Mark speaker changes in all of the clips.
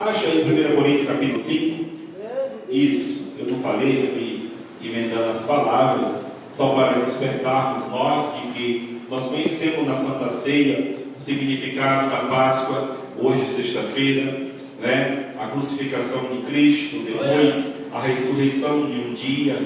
Speaker 1: Acha aí 1 Coríntios capítulo 5. Isso, eu não falei, já fui emendando as palavras, só para despertarmos nós que nós conhecemos na Santa Ceia o significado da Páscoa, hoje sexta-feira, né? A crucificação de Cristo, depois a ressurreição de um dia,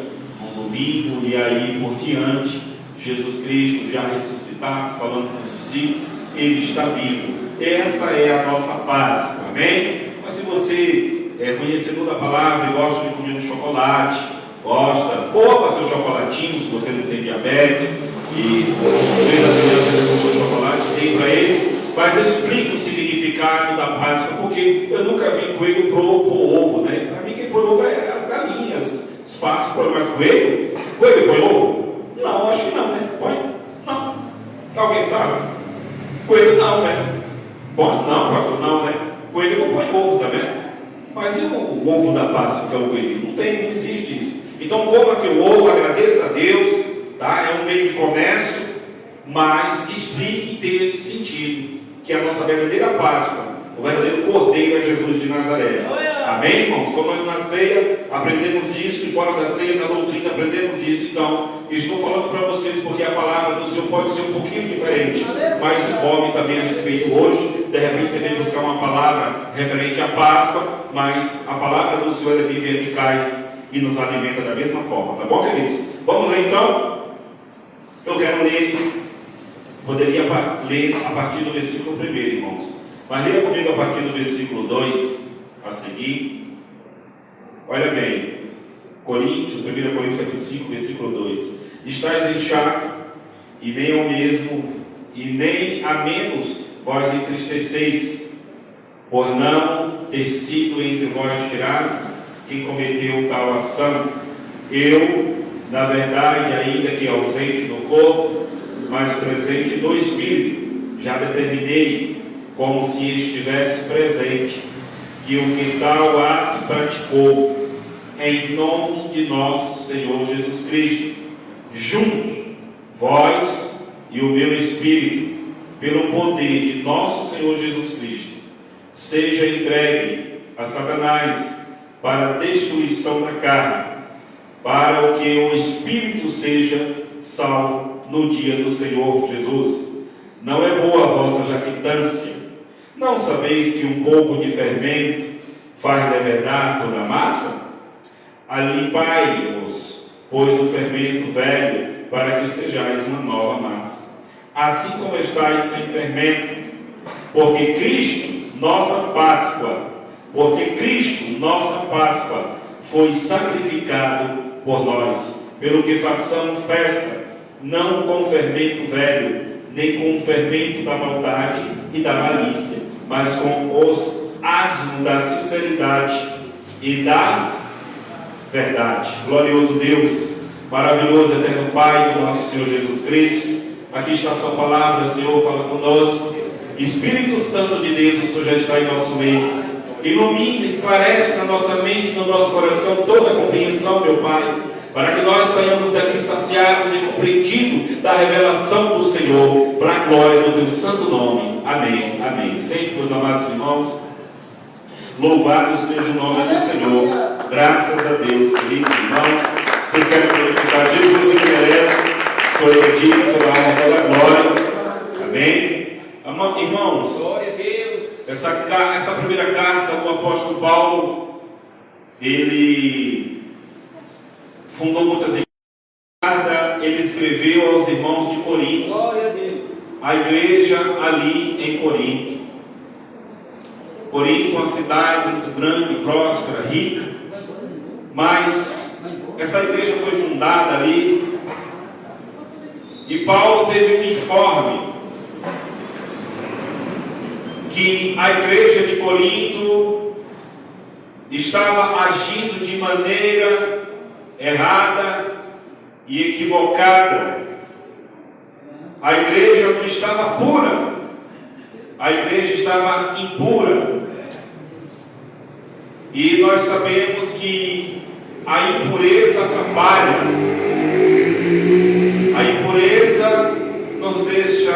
Speaker 1: um domingo, e aí por diante, Jesus Cristo já ressuscitado, falando com os discípulos, Ele está vivo. Essa é a nossa Páscoa, amém? Mas se você é conhecedor da palavra e gosta de comer um chocolate, coma seu chocolatinho, se você não tem diabetes, e talvez a criança já comeu chocolate, tem para ele, mas eu explico o significado da Páscoa, porque eu nunca vi coelho pôr ovo, né? Para mim quem põe ovo é as galinhas, os patos põem, mas coelho põe ovo? Não, acho que não, né? Põe? Não. Alguém sabe? Coelho não, né? Põe? Não, pastor, não, né? Coelho não põe ovo também. Mas e o ovo da Páscoa, que é o coelho? Não existe isso. Então coma seu ovo, agradeça a Deus, tá? É um meio de comércio, mas explique e tenha esse sentido, que a nossa verdadeira Páscoa, o verdadeiro Cordeiro é Jesus de Nazaré. Amém, irmãos? Como nós na ceia aprendemos isso, e fora da ceia, na doutrina aprendemos isso. Então, estou falando para vocês porque a palavra do Senhor pode ser um pouquinho diferente, mas envolve também a respeito hoje. De repente você vem buscar uma palavra referente à Páscoa, mas a palavra do Senhor é viva e eficaz e nos alimenta da mesma forma, tá bom, queridos? Vamos ler então? Eu quero poderia ler a partir do versículo 1, irmãos, mas leia comigo a partir do versículo 2 a seguir. Olha bem, 1 Coríntios capítulo 5, versículo 2: estáis em chato, e nem a menos vós entristeceis, por não ter sido entre vós tirado quem cometeu tal ação. Eu, na verdade, ainda que ausente no corpo, mas presente no Espírito, já determinei, como se estivesse presente, que o que tal ato praticou, em nome de nosso Senhor Jesus Cristo, juntos, vós e o meu Espírito, pelo poder de nosso Senhor Jesus Cristo, seja entregue a Satanás para a destruição da carne, para o que o Espírito seja salvo no dia do Senhor Jesus. Não é boa a vossa jactância. Não sabeis que um pouco de fermento faz levedar toda a massa? Alimpai-vos, pois, o fermento velho, para que sejais uma nova massa, assim como estáis sem fermento, porque Cristo, nossa Páscoa, foi sacrificado por nós, pelo que façamos festa, não com fermento velho, nem com o fermento da maldade e da malícia, mas com os asmos da sinceridade e da verdade. Glorioso Deus, maravilhoso eterno Pai do nosso Senhor Jesus Cristo, aqui está a sua palavra, Senhor, fala conosco. Espírito Santo de Deus, o Senhor já está em nosso meio. Ilumina, esclarece na nossa mente, no nosso coração toda a compreensão, meu Pai, para que nós saiamos daqui saciados e compreendidos da revelação do Senhor, para a glória do teu santo nome. Amém, amém. Sempre, meus amados irmãos, louvado seja o nome do Senhor. Graças a Deus, queridos irmãos. Vocês querem glorificar Jesus? Ele merece. Sou eu digno, toda a honra, toda a glória. Amém. Irmãos, glória a Deus. Essa primeira carta do apóstolo Paulo, ele fundou muitas igrejas. Ele escreveu aos irmãos de Corinto, glória a Deus, a igreja ali em Corinto. Corinto, uma cidade muito grande, próspera, rica, mas essa igreja foi fundada ali, e Paulo teve um informe que a igreja de Corinto estava agindo de maneira errada e equivocada. A igreja não estava pura, a igreja estava impura. E nós sabemos que a impureza atrapalha, a impureza nos deixa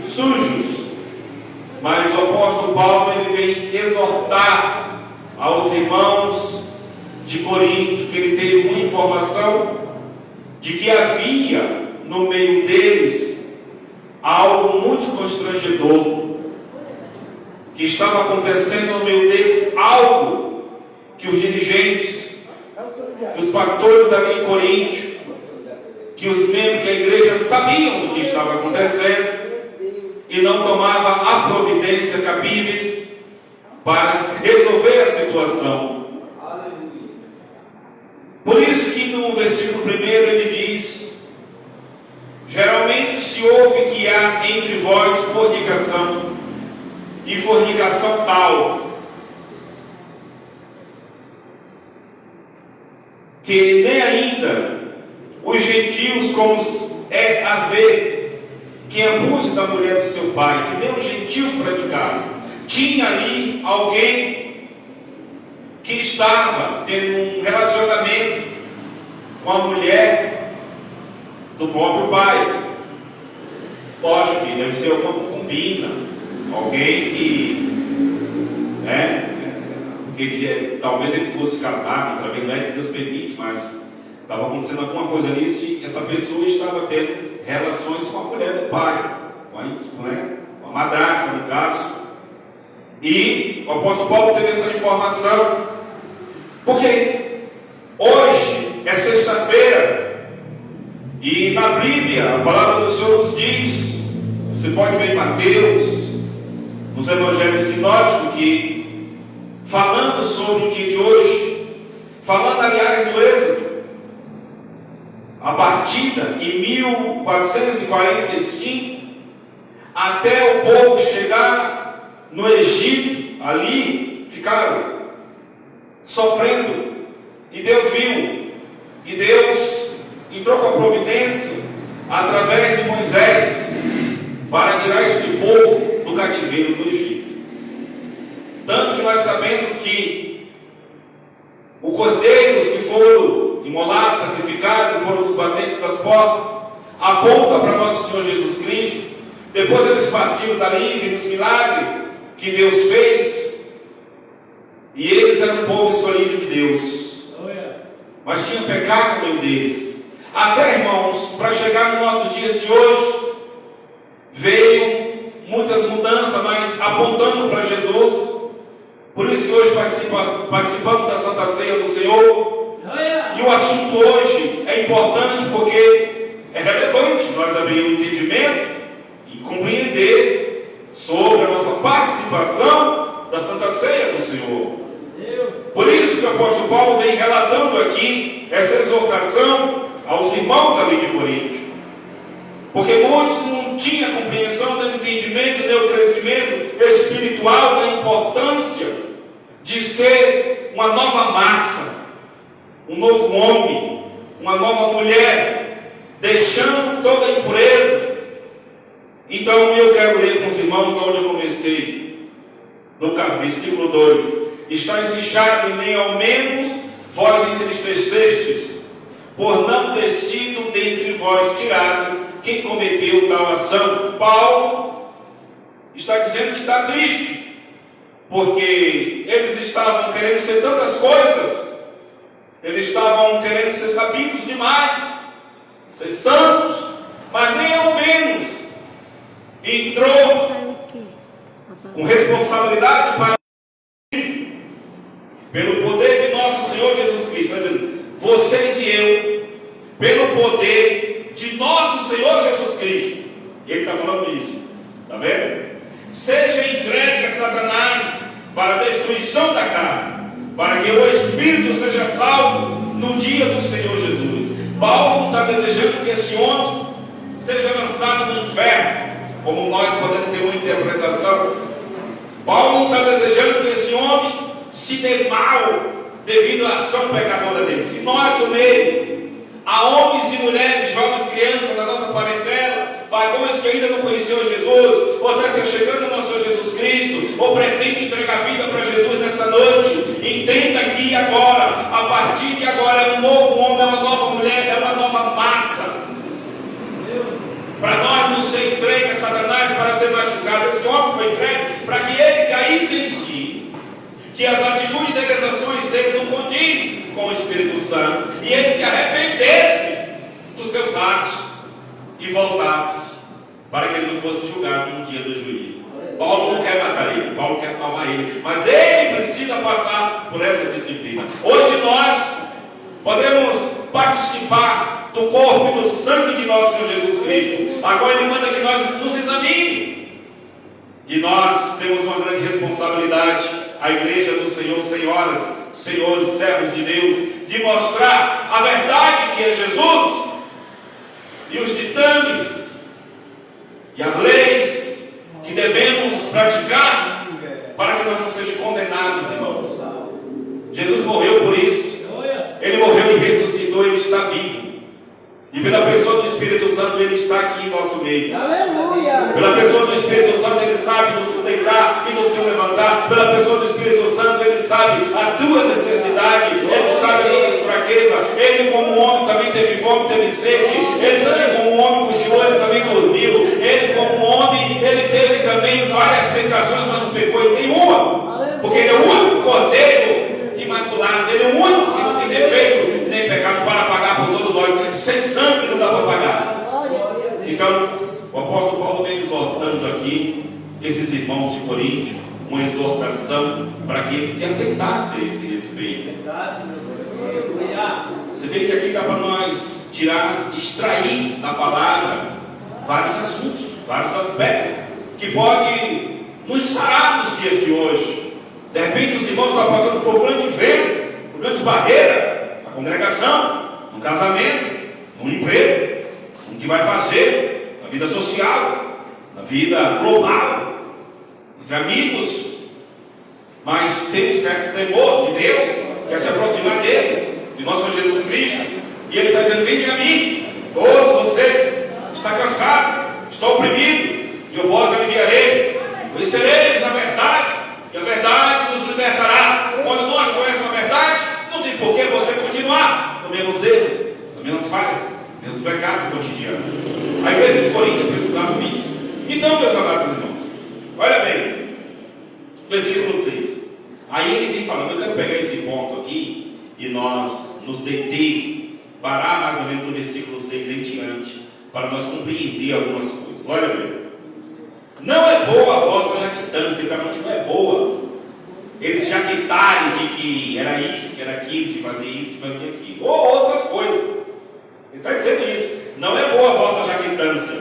Speaker 1: sujos, Mas o apóstolo Paulo, ele vem exortar aos irmãos de Corinto, que ele teve uma informação de que havia no meio deles algo muito constrangedor, que estava acontecendo no meio deles algo que os dirigentes, que os pastores ali em Corinto, que os membros da igreja sabiam do que estava acontecendo e não tomava a providência cabíveis para resolver a situação. Por isso que no versículo 1 ele diz: geralmente se ouve que há entre vós fornicação, e fornicação tal, que nem ainda os gentios, como é haver quem abuse da mulher do seu pai, que nem os gentios praticaram. Tinha ali alguém que estava tendo um relacionamento com a mulher do próprio pai. Lógico que deve ser uma concubina, alguém que, porque talvez ele fosse casado, talvez não é que Deus permite, mas estava acontecendo alguma coisa nisso e essa pessoa estava tendo relações com a mulher do pai, com a madrasta no caso. E o apóstolo Paulo teve essa informação, porque hoje é sexta-feira e na Bíblia a palavra do Senhor nos diz, você pode ver em Mateus, nos evangelhos sinóticos, que falando sobre o dia de hoje, falando aliás do Êxodo, a partida em 1445, até o povo chegar no Egito, ali ficaram sofrendo, e Deus viu, e Deus entrou com a providência através de Moisés para tirar este povo do cativeiro do Egito. Tanto que nós sabemos que os cordeiros que foram imolados, sacrificados, foram os batentes das portas, aponta para nosso Senhor Jesus Cristo. Depois eles partiram dali, viram os milagres que Deus fez, e eles eram o povo escolhido de Deus, mas tinha pecado no meio deles. Até, irmãos, para chegar nos nossos dias de hoje, veio muitas mudanças, mas apontando para Jesus. Por isso que hoje participamos da Santa Ceia do Senhor. E o assunto hoje é importante porque é relevante nós abrir o entendimento e compreender sobre a nossa participação da Santa Ceia do Senhor. Por isso que o apóstolo Paulo vem relatando aqui essa exortação aos irmãos ali de Corinto, porque muitos não tinham compreensão, nem entendimento, nem o crescimento espiritual da importância de ser uma nova massa, um novo homem, uma nova mulher, deixando toda a impureza. Então eu quero ler com os irmãos de onde eu comecei, no versículo 2: estáis lixados, e nem ao menos vós entristecestes, por não ter sido dentre vós tirado quem cometeu tal ação. Paulo está dizendo que está triste, porque eles estavam querendo ser tantas coisas, eles estavam querendo ser sabidos demais, ser santos, mas nem ao menos entrou com responsabilidade para pelo poder de nosso Senhor Jesus Cristo. Está dizendo, vocês e eu, pelo poder de nosso Senhor Jesus Cristo. Ele está falando isso, está vendo? Seja entregue a Satanás para a destruição da carne, para que o Espírito seja salvo no dia do Senhor Jesus. Paulo está desejando que esse homem seja lançado no inferno, como nós podemos ter uma interpretação. Paulo está desejando que esse homem se dê mal devido à ação pecadora dele. Se nós, no meio, há homens e mulheres, jovens, crianças da nossa parentela, vagões que ainda não conheceram Jesus, ou está se chegando ao nosso Senhor Jesus Cristo, ou pretende entregar a vida para Jesus nessa noite, entenda aqui agora, a partir de agora é um novo homem, é uma nova mulher, é uma nova massa. Para nós não ser entregue a Satanás para ser machucado. Esse homem foi entregue para que ele caísse em si, que as atitudes dele, as ações dele não condizem com o Espírito Santo, e ele se arrependesse dos seus atos e voltasse, para que ele não fosse julgado no dia do juízo. Paulo não quer matar ele, Paulo quer salvar ele, mas ele precisa passar por essa disciplina. Hoje nós podemos participar do corpo e do sangue de nosso Senhor Jesus Cristo. Agora ele manda que nós nos examine. E nós temos uma grande responsabilidade, a igreja do Senhor, senhoras, senhores, servos de Deus, de mostrar a verdade que é Jesus, e os ditames e as leis que devemos praticar, para que nós não sejamos condenados, irmãos. Jesus morreu por isso. Ele morreu e ressuscitou, ele está vivo. E pela pessoa do Espírito Santo, ele está aqui em nosso meio. Aleluia. Pela pessoa do Espírito Santo, ele sabe do seu deitar e do seu levantar. Pela pessoa do Espírito Santo, ele sabe a tua necessidade, ele sabe as nossas fraquezas. Ele, como homem, também teve fome, teve sede. Ele também, como homem, cochilou, ele também dormiu. Ele, como homem, ele teve também várias tentações, mas não pecou em nenhuma. Porque ele é o único cordeiro imaculado. Ele é o único que não tem defeito nem pecado para pagar por todos nós. Sem sangue não dá para pagar. Então, o apóstolo Paulo vem exortando aqui esses irmãos de Coríntio, uma exortação para que eles se atentassem a esse respeito. Você vê que aqui dá para nós extrair da palavra vários assuntos, vários aspectos que pode nos sarar nos dias de hoje. De repente os irmãos estão passando por grande vento, por grande barreira, na congregação, no casamento, no emprego, no que vai fazer, na vida social, na vida global, entre amigos, mas tem um certo temor de Deus, quer se aproximar dele, de nosso Jesus Cristo, e ele está dizendo: vinde a mim, todos vocês, está cansado, está oprimido, e eu vos aliviarei, conhecereis a verdade, e a verdade nos libertará. Quando nós conhecemos a verdade, não tem por que você continuar no mesmo erro, nas mesmas falhas, nos mesmos pecados cotidianos. A igreja de Corinto precisava disso. Então, meus amados irmãos, olha bem, versículo 6. Aí ele tem falando, eu quero pegar esse ponto aqui e nós nos deter, parar mais ou menos do versículo 6 em diante, para nós compreender algumas coisas. Olha bem, não é boa a vossa jactância. Ele está falando que não é boa eles se jactarem de que era isso, que era aquilo, que fazia isso, que fazia aquilo, ou outras coisas. Ele está dizendo isso, não é boa a vossa jactância.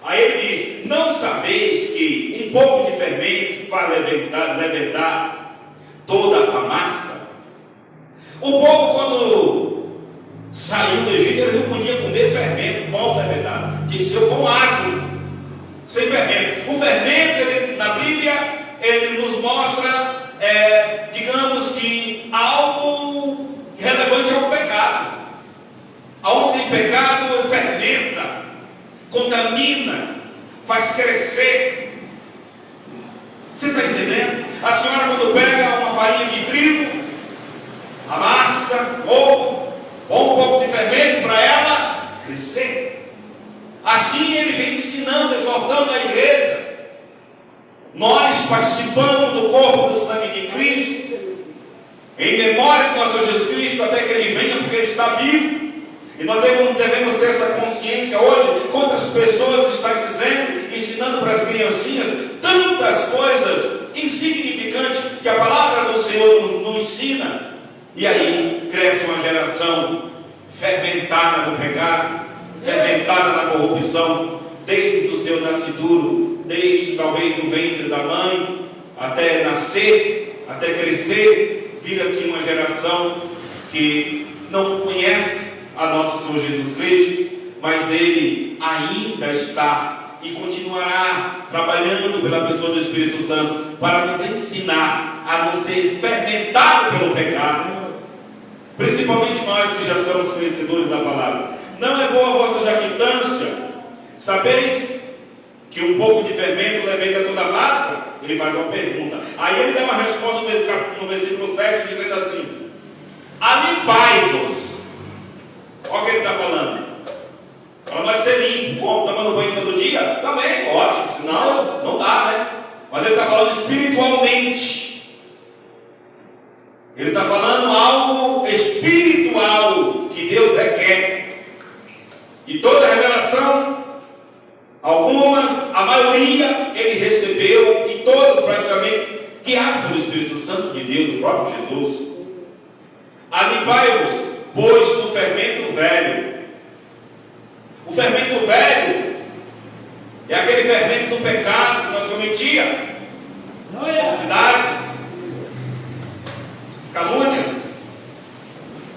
Speaker 1: Aí ele diz: não sabeis que um pouco de fermento faz levedar toda a massa? O povo, quando saiu do Egito, ele não podia comer fermento, pão levedado, tinha que ser o pão ácido, sem fermento. O fermento, ele, na Bíblia, ele nos mostra, digamos que algo relevante ao pecado. Aonde tem pecado, fermenta, contamina, faz crescer. Você está entendendo? A senhora, quando pega uma farinha de trigo, amassa, ovo, ou um pouco de fermento para ela crescer. Assim ele vem ensinando, exortando a igreja. Nós participamos do corpo do sangue de Cristo, em memória de nosso Jesus Cristo, até que ele venha, porque ele está vivo. E nós devemos ter essa consciência hoje. Quantas pessoas estão dizendo, ensinando para as criancinhas tantas coisas insignificantes que a palavra do Senhor não ensina. E aí cresce uma geração fermentada no pecado, fermentada na corrupção, desde o seu nascituro, desde talvez do ventre da mãe, até nascer, até crescer, vira-se uma geração que não conhece a nosso Senhor Jesus Cristo, mas ele ainda está e continuará trabalhando pela pessoa do Espírito Santo para nos ensinar a não ser fermentado pelo pecado, principalmente nós que já somos conhecedores da palavra. Não é boa a vossa jactância. Sabeis que um pouco de fermento leveda toda a massa? Ele faz uma pergunta. Aí ele dá uma resposta no versículo 7, dizendo assim: alipai-vos. Olha o que ele está falando. Para nós ser limpos, como tomando banho todo dia? Também, ótimo, senão não dá, né? Mas ele está falando isso Ele está falando algo espiritual que Deus requer. E toda revelação, algumas, a maioria, ele recebeu, e todas praticamente, guiados pelo Espírito Santo de Deus, o próprio Jesus. Alimpai-vos, pois, no fermento velho. O fermento velho é aquele fermento do pecado que nós cometíamos. As falsidades, as calúnias,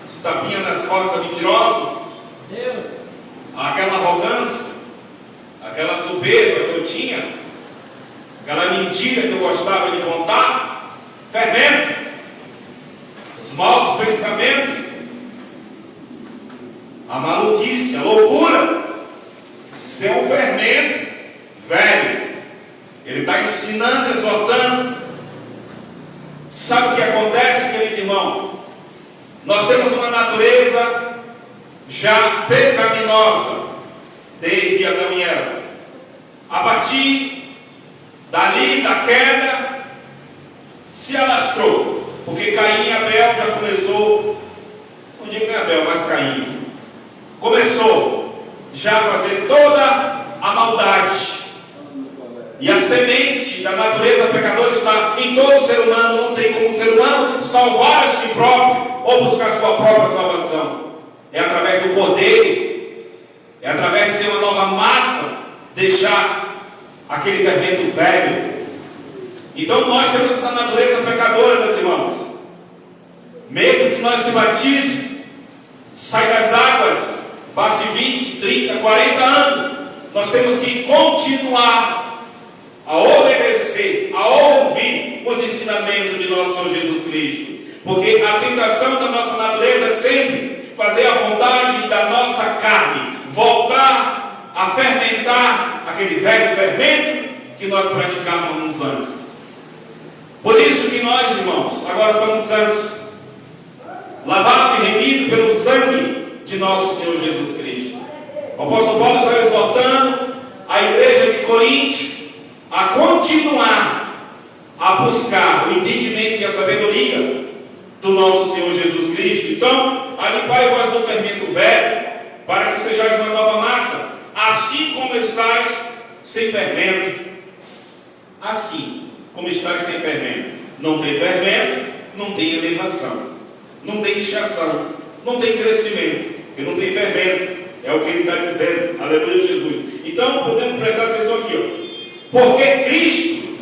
Speaker 1: as tapinhas nas costas mentirosos, aquela arrogância, aquela soberba que eu tinha, aquela mentira que eu gostava de contar, fermento, os maus pensamentos, a maluquice, a loucura. Isso é um fermento velho. Ele está ensinando, exortando. Sabe o que acontece, querido irmão? Nós temos uma natureza já pecaminosa desde Adão e Eva. A partir dali, da queda, se alastrou, porque Caim e Abel já começou, não digo nem Abel, mas Caim, começou já a fazer toda a maldade. E a semente da natureza pecadora está em todo ser humano. Não tem como o ser humano salvar a si próprio ou buscar a sua própria salvação. É através do Cordeiro, é através de ser uma nova massa, deixar aquele fermento velho. Então nós temos essa natureza pecadora, meus irmãos. Mesmo que nós se batizemos, sai das águas, passe 20, 30, 40 anos, nós temos que continuar a obedecer, a ouvir os ensinamentos de nosso Senhor Jesus Cristo. Porque a tentação da nossa natureza é sempre fazer a vontade da nossa carne, voltar a fermentar aquele velho fermento que nós praticávamos antes. Por isso que nós, irmãos, agora somos santos, lavados e remidos pelo sangue de nosso Senhor Jesus Cristo. O apóstolo Paulo está exortando a igreja de Corinto a continuar a buscar o entendimento e a sabedoria do nosso Senhor Jesus Cristo. Então, alimpai-vos no fermento velho, para que sejais uma nova massa, assim como estáis sem fermento. Assim como estáis sem fermento. Não tem fermento, não tem elevação, não tem inchação, não tem crescimento, e não tem fermento. É o que ele está dizendo. Aleluia, Jesus. Então, podemos prestar atenção aqui, ó. Porque Cristo,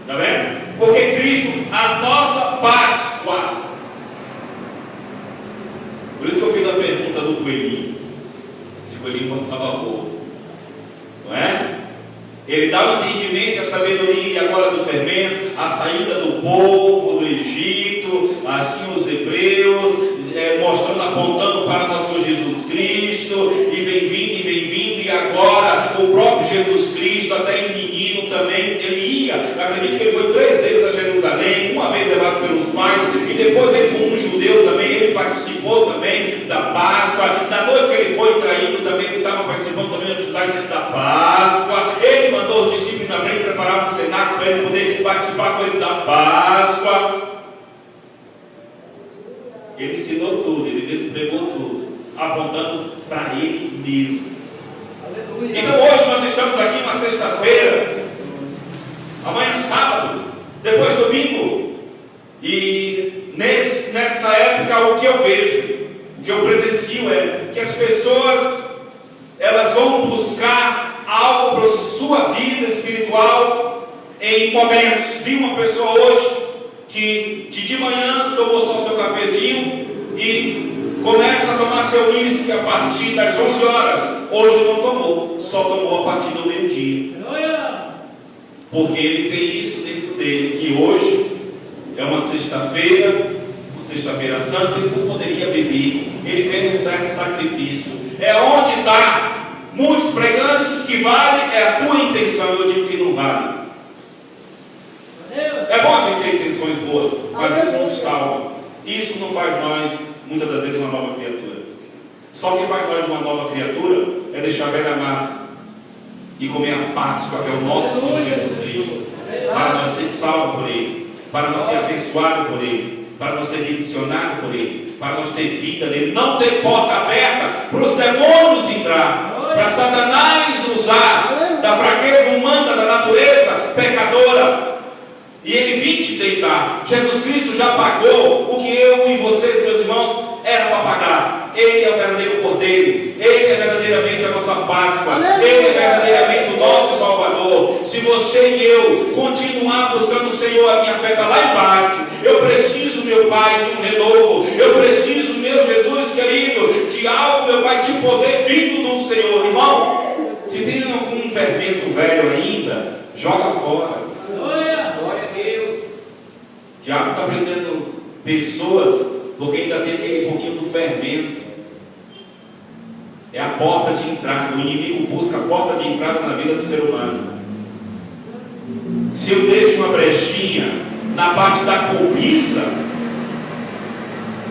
Speaker 1: está vendo? Porque Cristo, a nossa Páscoa. Por isso que eu fiz a pergunta do coelhinho, se o coelhinho botava ovo, não é? Ele dá o entendimento e a sabedoria agora do fermento, a saída do povo do Egito, assim os hebreus, mostrando, apontando para nosso Senhor Jesus Cristo, e vem vindo, e agora o próprio Jesus Cristo, até em menino também, ele ia. Acredito que ele foi 3 vezes a Jerusalém, uma vez levado pelos pais, e depois ele, como um judeu também, ele participou também da Páscoa. Da noite que ele foi traído também, ele estava participando também da festividade da Páscoa. Ele mandou os discípulos na frente preparar um cenáculo para ele poder participar com eles da Páscoa. Ele ensinou tudo, ele mesmo pregou tudo, apontando para ele mesmo. Aleluia. Então hoje nós estamos aqui uma sexta-feira, amanhã sábado, depois domingo, e nessa época o que eu vejo, o que eu presencio é que as pessoas elas vão buscar algo para a sua vida espiritual em momentos. Vi uma pessoa hoje que de manhã tomou só seu cafezinho e começa a tomar seu uísque a partir das 11 horas. Hoje não tomou, só tomou a partir do meio-dia. Porque ele tem isso dentro dele, que hoje é uma sexta-feira santa, ele não poderia beber. Ele fez um certo sacrifício. É onde está muitos pregando que vale é a tua intenção. Eu digo que não vale. É bom a gente ter intenções boas, mas isso não salva. Isso não faz nós, muitas das vezes, uma nova criatura. Só que faz nós uma nova criatura é deixar a velha massa e comer a Páscoa, que é o nosso Senhor Jesus Cristo, para nós ser salvos por Ele. para nós ser abençoados por Ele, para nós ser direcionados por Ele, para nós ter vida nele. Não ter porta aberta para os demônios entrar, para Satanás usar da fraqueza humana, da natureza pecadora, e ele vir te tentar. Jesus Cristo já pagou o que eu e vocês, meus irmãos, era para pagar. Ele é o verdadeiro Cordeiro, Ele é verdadeiramente a nossa Páscoa, Ele é verdadeiramente o nosso Salvador. Se você e eu continuar buscando o Senhor, a minha fé está lá embaixo. Eu preciso, meu Pai, de um renovo. Eu preciso, meu Jesus querido, de algo, meu Pai, de poder vindo do Senhor. Irmão, se tem algum fermento velho ainda, joga fora. Glória a Deus. O diabo está prendendo pessoas porque ainda tem aquele pouquinho do fermento. É a porta de entrada. O inimigo busca a porta de entrada na vida do ser humano. Se eu deixo uma brechinha na parte da cobiça,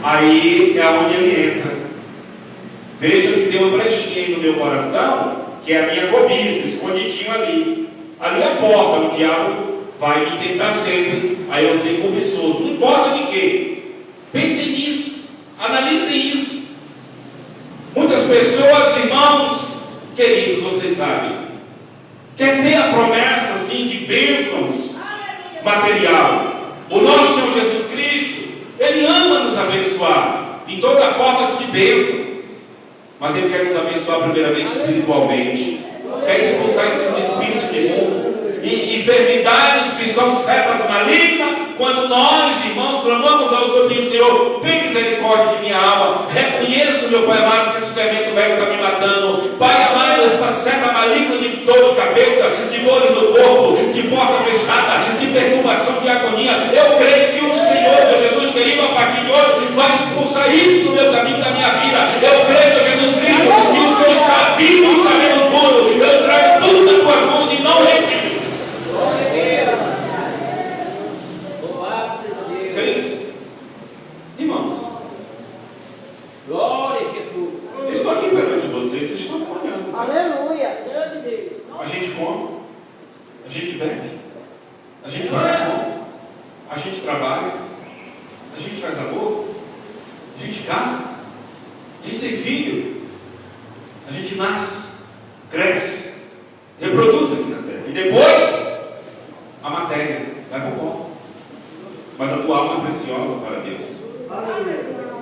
Speaker 1: aí é onde ele entra. Veja que tem uma brechinha aí no meu coração, que é a minha cobiça, escondidinho ali. Ali é a porta, o diabo vai me tentar sempre. Aí eu ser cobiçoso, não importa de quê. Pense nisso, analise isso. Muitas pessoas, irmãos queridos, vocês sabem, quer ter a promessa assim de bênçãos material. O nosso Senhor Jesus Cristo, Ele ama nos abençoar em toda forma de bênção, mas Ele quer nos abençoar primeiramente espiritualmente. Quer expulsar esses espíritos imundos e enfermidades que são setas malignas. Quando nós, irmãos, clamamos ao Senhor, tem misericórdia de minha alma, reconheço, meu Pai amado, que esse fermento velho está me matando. Pai amado, essa seta maligna de dor de cabeça, de dor no corpo, de porta fechada, de perturbação, de agonia, eu creio que o Senhor, meu Jesus querido, a partir de hoje, vai expulsar isso do meu caminho, da minha vida. Eu creio, meu Jesus Cristo, que o Senhor está vivo, está vendo tudo. Eu trago tudo nas tuas mãos e não retiro. Irmãos, glória a Jesus. Eu estou aqui perante vocês, vocês estão olhando.
Speaker 2: Aleluia.
Speaker 1: A gente come, a gente bebe, a gente paga a conta, a gente trabalha, a gente faz amor, a gente casa, a gente tem filho, a gente nasce, cresce, reproduz aqui na terra, e depois a matéria vai para o pó. Mas a tua alma é preciosa para Deus.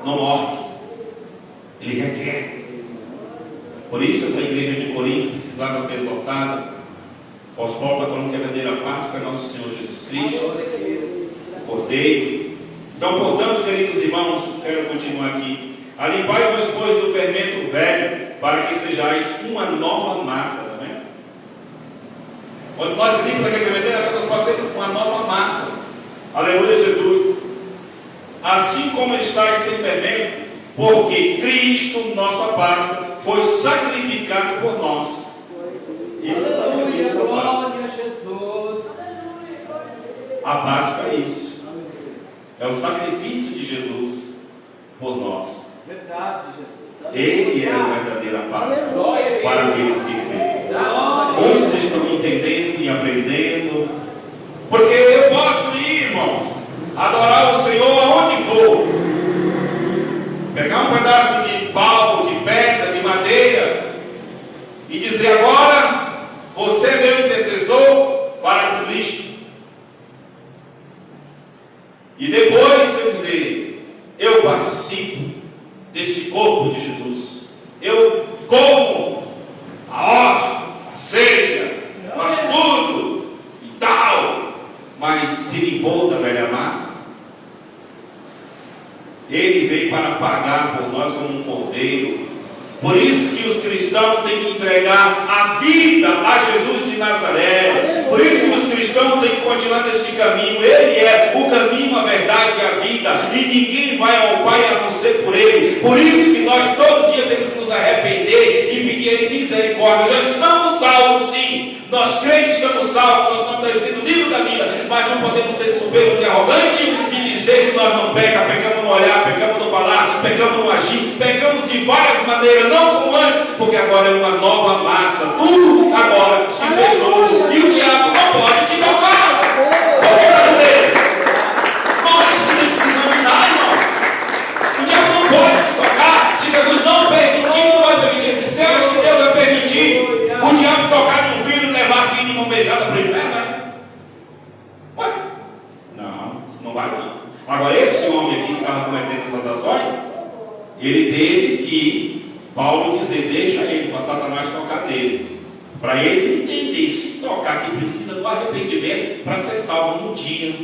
Speaker 1: Não morre, Ele requer. Por isso essa igreja de Corinto precisava ser exaltada. O apóstolo Paulo está falando que a verdadeira Páscoa é nosso Senhor Jesus Cristo, o Cordeiro. Então, portanto, queridos irmãos, quero continuar aqui. Alimpai-vos, pois, do fermento velho, para que sejais uma nova massa. Tá vendo? Quando nós limpamos aquele fermento, nós passamos uma nova massa. Aleluia, Jesus. Assim como estáis sem fermento, porque Cristo, nossa Páscoa, foi sacrificado por nós. Isso é sacrifício da Páscoa. A Páscoa é isso. É o sacrifício de Jesus por nós. Ele é a verdadeira Páscoa para aqueles que creem. Muitos estão entendendo e aprendendo. Porque eu posso ir, irmãos, adorar o Senhor aonde for. Pegar um pedaço de pau, de pedra, de madeira e dizer: agora você é meu intercessor para com Cristo. E depois eu dizer: eu participo deste corpo de Jesus. Eu como a hóstia, a ceia, faço tudo e tal. Mas se limpou da velha massa. Ele veio para pagar por nós como um cordeiro. Por isso que os cristãos têm que entregar a vida a Jesus de Nazaré. Por isso que os cristãos têm que continuar neste caminho. Ele é o caminho, a verdade e a vida. E ninguém vai ao Pai a não ser por Ele. Por isso que nós todo dia temos que nos arrepender e pedir a Ele misericórdia. Já estamos salvos, sim. Nós crentes estamos salvos, nós estamos escritos no livro da vida, mas não podemos ser soberbos e arrogantes de dizer que nós não pecamos no olhar, pecamos no falar, pecamos no agir, pecamos de várias maneiras, não como antes, porque agora é uma nova massa, tudo agora se fez novo, e o diabo não pode te tocar. Agora, esse homem aqui que estava cometendo essas ações, ele teve que, Paulo dizer, deixa ele, para Satanás tocar nele, para ele entender, se tocar, que precisa do arrependimento para ser salvo no dia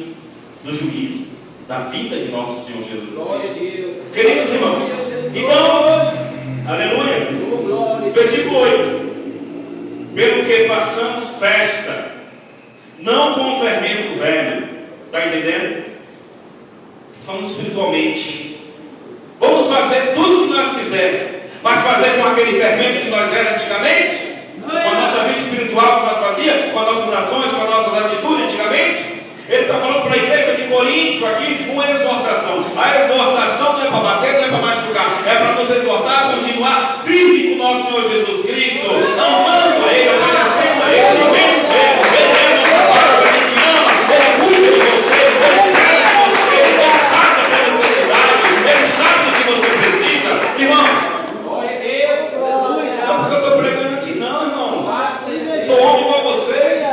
Speaker 1: do juízo, da vinda de nosso Senhor Jesus Cristo. Queridos irmãos, então, aleluia, versículo 8: pelo que façamos festa, não com fermento velho. Está entendendo? Falando espiritualmente. Vamos fazer tudo o que nós quisermos, mas fazer com aquele fermento que nós éramos antigamente, com a nossa vida espiritual que nós fazíamos, com as nossas ações, com as nossas atitudes antigamente. Ele está falando para a igreja de Corinto aqui uma exortação. A exortação não é para bater, não é para machucar, é para nos exortar a continuar firme com o nosso Senhor Jesus Cristo, amando a Ele, obedecendo a Ele, vivendo com Ele. Ele é a nossa paz, a gente ama, Ele cuida de você, Ele sabe de você, Ele sabe da tua necessidade, Ele sabe do que você precisa. Irmãos, não porque eu estou pregando aqui não, irmãos. Sou homem igual a vocês.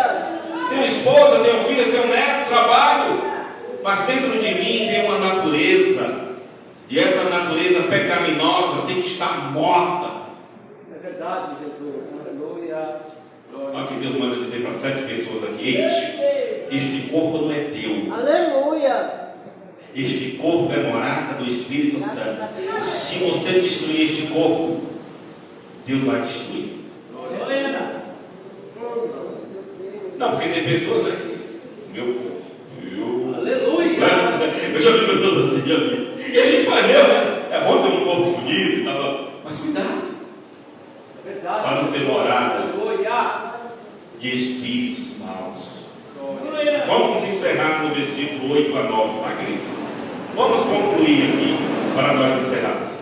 Speaker 1: Tenho esposa, tenho filhos, tenho neto, trabalho, mas dentro de mim tem uma natureza, e essa natureza pecaminosa tem que estar morta.
Speaker 2: É verdade, Jesus. Aleluia.
Speaker 1: Olha o que Deus manda dizer para 7 pessoas aqui: este corpo não é teu.
Speaker 2: Aleluia.
Speaker 1: Este corpo é morada do Espírito Santo. Se você destruir este corpo, Deus vai destruir. Não, porque tem pessoas, né?
Speaker 2: Aleluia.
Speaker 1: Eu já vi pessoas assim, já vi. E a gente faz mesmo, né? É bom ter um corpo bonito e tal. Mas cuidado.
Speaker 2: É verdade.
Speaker 1: Para não ser morada
Speaker 2: Aleluia.
Speaker 1: de espíritos maus. Vamos encerrar no versículo 8 a 9, tá, queridos? Vamos concluir aqui para nós encerrarmos.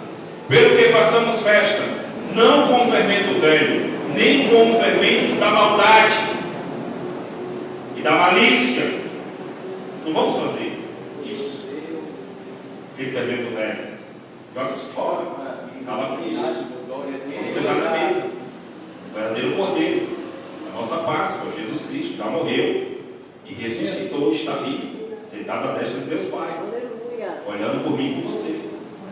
Speaker 1: Pelo que façamos festa, não com o fermento velho, nem com o fermento da maldade e da malícia. Não vamos fazer isso. Aquele fermento velho, joga isso fora. Acaba com isso. Vamos sentar na mesa. O verdadeiro Cordeiro, a nossa Páscoa, Jesus Cristo, já morreu e ressuscitou, está vivo, sentado à destra de Deus Pai, olhando por mim e por você.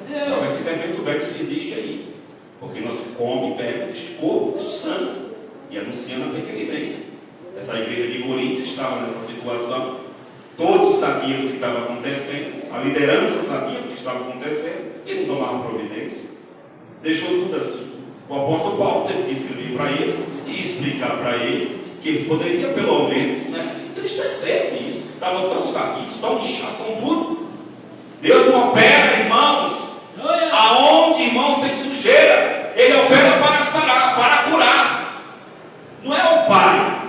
Speaker 1: Joga esse fermento velho que existe aí, porque nós comemos e bebemos este corpo, este sangue, e anunciando até que Ele venha. Essa igreja de Corinto estava nessa situação. Todos sabiam do que estava acontecendo, a liderança sabia do que estava acontecendo, e não tomava providência. Deixou tudo assim. O apóstolo Paulo teve que escrever para eles e explicar para eles que eles poderiam, pelo menos, entristecer com isso. Estavam tão sabidos, tão lixados, tão tudo. Deus não opera, irmãos, aonde, irmãos, tem sujeira. Ele opera para sarar, para curar. Não é o pai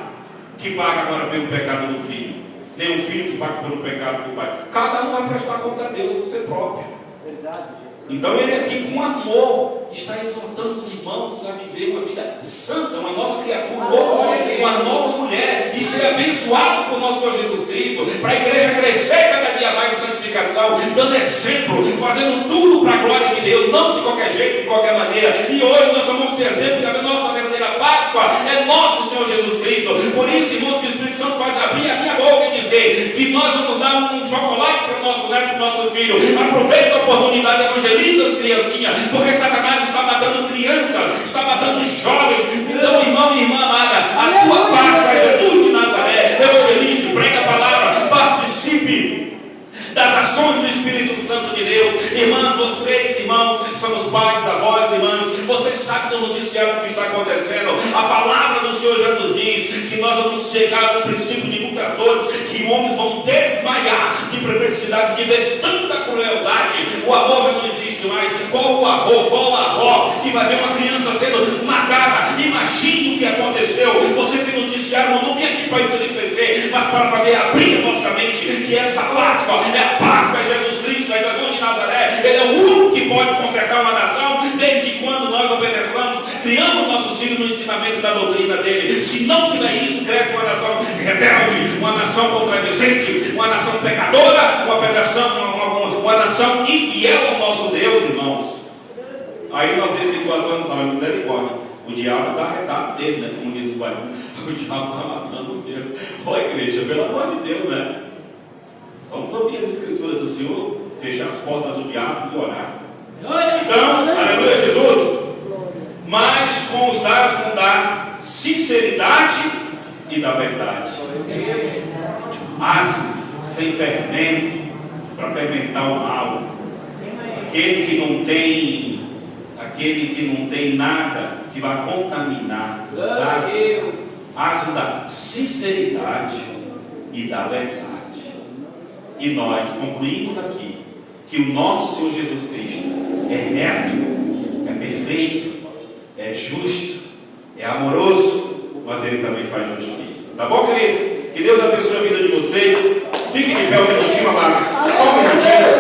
Speaker 1: que paga agora pelo pecado do filho, nem o filho que paga pelo pecado do pai. Cada um vai prestar conta a Deus, você próprio.
Speaker 2: Verdade.
Speaker 1: Então ele aqui com amor está exortando os irmãos a viver uma vida santa, uma nova criatura, uma nova mulher, e ser abençoado por nosso Senhor Jesus Cristo, para a igreja crescer cada dia mais em santificação, dando exemplo, fazendo tudo para a glória de Deus, não de qualquer jeito, de qualquer maneira. E hoje nós tomamos esse exemplo, que a nossa verdadeira Páscoa é nosso Senhor Jesus Cristo. Por isso, irmãos, que o Espírito Santo faz abrir a minha boca e dizer que nós vamos dar um chocolate para o nosso neto, para o nosso filho. Aproveita a oportunidade, evangeliza as criancinhas, porque Satanás está matando crianças, está matando jovens. Então, irmão e irmã amada, a tua Páscoa é Jesus de Nazaré. Evangelize, prega a palavra, participe das ações do Espírito Santo de Deus. Irmãs, vocês, irmãos, somos pais, avós, irmãs, vocês sabem do noticiário do que está acontecendo. A palavra do Senhor já nos diz que nós vamos chegar no princípio de muitas dores, que homens vão desmaiar de perversidade, de ver tanta crueldade. O amor já não existe mais. Qual o avô, qual a avó que vai ver uma criança sendo matada? Imagine o que aconteceu. Vocês que noticiaram não vêm aqui para entristecer, mas para fazer abrir a nossa mente, que essa Páscoa é a Páscoa, é Jesus Cristo, é Jesus de Nazaré. Ele é o único que pode consertar uma nação, desde quando nós obedeçamos, criamos nossos filhos no ensinamento da doutrina dele. Se não tiver isso, cresce uma nação rebelde, uma nação contradizente, uma nação pecadora, uma nação infiel ao nosso Deus, irmãos. Aí nós vemos situações falando misericórdia. O diabo está arretado dele, né? Como diz os barulhos. O diabo está matando mesmo. Ó, igreja, pelo amor de Deus, né? Vamos ouvir as escrituras do Senhor. fechar as portas do diabo e orar. Então, aleluia, Jesus. Mas com os asmos da sinceridade e da verdade. Asmo sem fermento, para fermentar o mal. Aquele que não tem nada que vai contaminar os asmos da sinceridade e da verdade. E nós concluímos aqui que o nosso Senhor Jesus Cristo é reto, é perfeito, é justo, é amoroso, mas Ele também faz justiça. Tá bom, queridos? Que Deus abençoe a vida de vocês. Fiquem de pé um minutinho, amados. Só um minutinho.